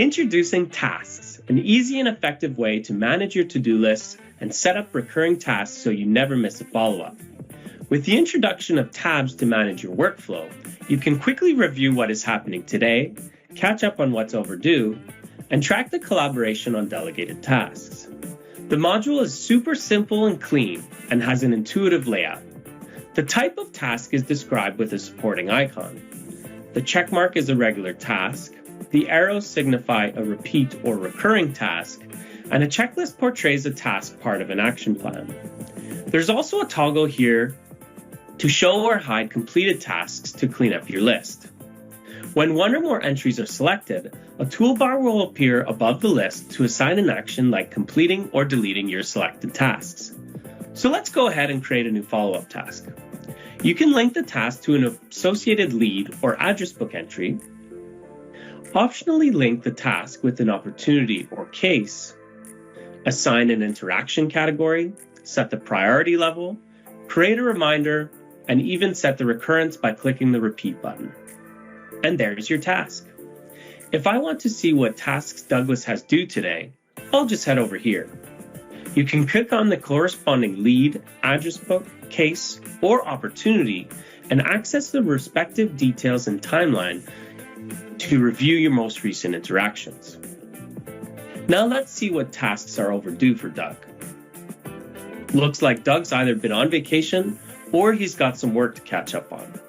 Introducing tasks, an easy and effective way to manage your to-do lists and set up recurring tasks so you never miss a follow-up. With the introduction of tabs to manage your workflow, you can quickly review what is happening today, catch up on what's overdue, and track the collaboration on delegated tasks. The module is super simple and clean and has an intuitive layout. The type of task is described with a supporting icon. The checkmark is a regular task, the arrows signify a repeat or recurring task, and a checklist portrays a task part of an action plan. There's also a toggle here to show or hide completed tasks to clean up your list. When one or more entries are selected, a toolbar will appear above the list to assign an action like completing or deleting your selected tasks. So let's go ahead and create a new follow-up task. You can link the task to an associated lead or address book entry, optionally link the task with an opportunity or case, assign an interaction category, set the priority level, create a reminder, and even set the recurrence by clicking the repeat button. And there's your task. If I want to see what tasks Douglas has due today, I'll just head over here. You can click on the corresponding lead, address book, case, or opportunity and access the respective details and timeline to review your most recent interactions. Now let's see what tasks are overdue for Doug. Looks like Doug's either been on vacation or he's got some work to catch up on.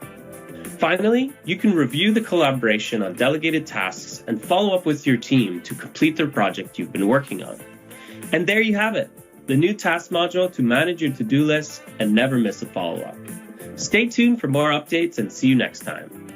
Finally, you can review the collaboration on delegated tasks and follow up with your team to complete the project you've been working on. And there you have it, the new task module to manage your to-do list and never miss a follow-up. Stay tuned for more updates and see you next time.